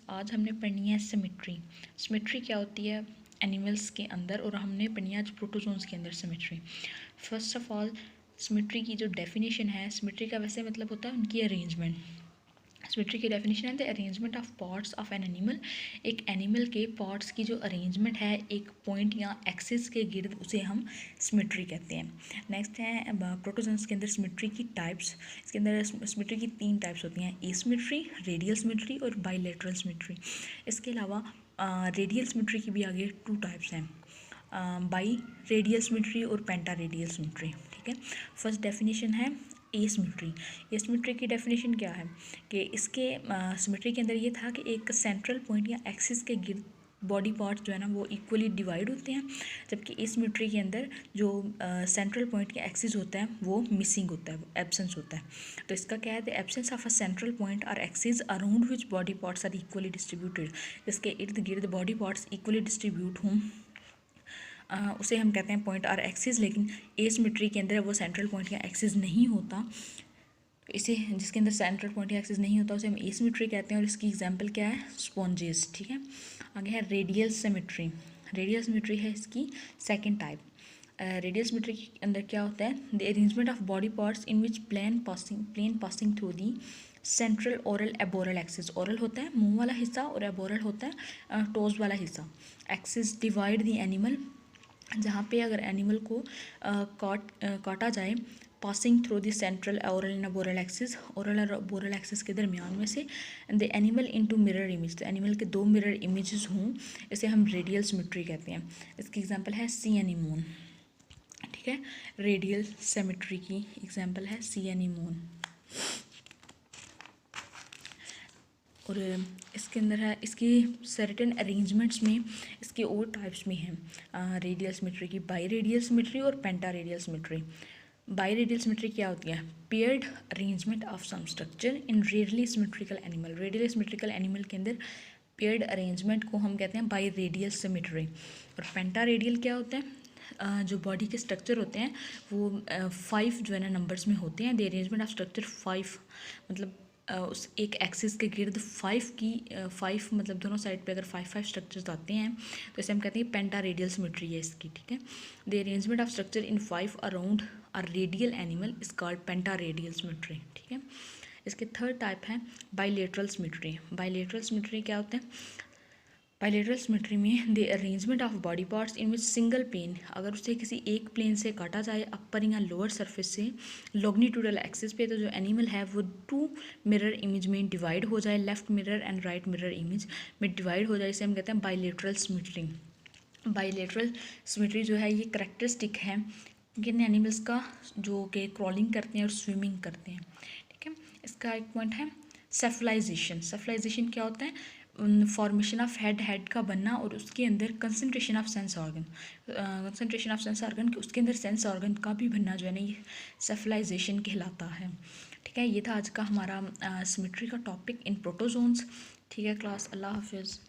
आज हमने पढ़नी है सिमेट्री। सिमेट्री क्या होती है एनिमल्स के अंदर, और हमने पढ़नी है आज प्रोटोजोन्स के अंदर symmetry. First of all symmetry की जो डेफिनेशन है, सिमेट्री का वैसे मतलब होता है उनकी अरेंजमेंट। सिमेट्री की डेफिनेशन है the arrangement of parts of an animal. एक एनिमल के पार्ट्स की जो अरेंजमेंट है एक पॉइंट या एक्सिस के गिर्द, उसे हम सिमेट्री कहते हैं। नेक्स्ट है प्रोटोजोन्स के अंदर सिमेट्री की टाइप्स। इसके अंदर सिमेट्री की 3 टाइप्स होती हैं, एसिमेट्री, रेडियल सिमेट्री और बाइलेटरल सिमेट्री। इसके अलावा रेडियल सिमेट्री की भी आगे 2 टाइप्स हैं, बाई रेडियल सिमेट्री और पेंटा रेडियल सिमेट्री। ठीक है, फर्स्ट डेफिनेशन है एसिमेट्री। एसिमेट्री की डेफिनेशन क्या है कि इसके सिमेट्री के अंदर ये था कि एक सेंट्रल पॉइंट या एक्सिस के गिर्द बॉडी पार्ट्स जो है ना वो इक्वली डिवाइड होते हैं, जबकि एसिमेट्री के अंदर जो सेंट्रल पॉइंट के एक्सिस होता है वो मिसिंग होता है, एब्सेंस होता है। तो इसका क्या है, the absence of a central point or axis around which body parts are equally distributed. जिसके इर्द गिर्द बॉडी पार्ट्स इक्वली डिस्ट्रीब्यूट हों उसे हम कहते हैं पॉइंट और एक्सिस। लेकिन एसिमेट्री के अंदर वो सेंट्रल पॉइंट या एक्सिस नहीं होता, तो इसे जिसके अंदर सेंट्रल पॉइंट या एक्सिस नहीं होता उसे हम एसिमेट्री कहते हैं। और इसकी एग्जांपल क्या है, स्पॉन्जेस। ठीक है, आगे है रेडियल सिमेट्री। रेडियल सिमेट्री है इसकी सेकंड टाइप। रेडियल सिमेट्री के अंदर क्या होता है, the arrangement of body parts in which plane passing through the central oral aboral axis. Oral होता है मुंह वाला हिस्सा और एबोरल होता है टोज वाला हिस्सा। एक्सिस डिवाइड द एनिमल, जहाँ पे अगर एनिमल को काटा जाए passing through the central oral and aboral axis, oral और बोरल एक्सिस के दरमियान में से, the animal into mirror image, तो एनिमल के 2 मिरर इमेजेस हों, इसे हम रेडियल सिमेट्री कहते हैं। इसकी एग्जांपल है सी एनीमोन। ठीक है, रेडियल सिमेट्री की एग्जांपल है सी एनीमोन। और इसके अंदर है इसकी सर्टेन अरेंजमेंट्स में इसके और टाइप्स में हैं रेडियल सिमेट्री की, बाई रेडियल सिमेट्री और pentaradial symmetry. Biradial symmetry क्या होती है, paired arrangement of some structure in radially symmetrical animal. Radially symmetrical animal के अंदर पेयर्ड अरेंजमेंट को हम कहते हैं बाई रेडियल सिमेट्री। और पेंटा रेडियल क्या होता है, जो बॉडी के स्ट्रक्चर होते हैं वो 5 जो है ना नंबर्स में होते हैं। द अरेंजमेंट ऑफ स्ट्रक्चर 5 मतलब उस एक एक्सिस के गिर्द 5 मतलब दोनों साइड पे अगर 5 स्ट्रक्चर्स आते हैं तो इसे हम कहते हैं पेंटा रेडियल सिमेट्री है इसकी। ठीक है, the arrangement of structure in 5 around a radial animal is called pentaradial symmetry. ठीक है, इसके थर्ड टाइप है बाइलेटरल सिमेट्री। बाइलेटरल सिमेट्री क्या होता है, बाइलेटरल सिमेट्री में the arrangement of body parts in which single plane, अगर उसे किसी एक प्लेन से काटा जाए अपर या लोअर सरफेस से लॉन्गिट्यूडल एक्सिस पे, तो जो एनिमल है वो 2 मिरर इमेज में डिवाइड हो जाए, left mirror and right mirror image में डिवाइड हो जाए, इसे हम कहते हैं बाइलेटरल सिमेट्री। बाइलेटरल सिमेट्री जो है ये करेक्टरिस्टिक है किन एनिमल्स का, जो कि क्रॉलिंग करते हैं और स्विमिंग करते हैं। ठीक है, इसका एक पॉइंट है सेफलाइजेशन। सेफलाइजेशन क्या होता है, फॉर्मेशन ऑफ हेड का बनना और उसके अंदर concentration of sense organ, concentration of sense organ उसके अंदर सेंस ऑर्गन का भी बनना जो है ना ये सेफलाइजेशन कहलाता है। ठीक है, ये था आज का हमारा सिमेट्री का टॉपिक इन प्रोटोजोन्स। ठीक है क्लास, अल्लाह हाफिज़।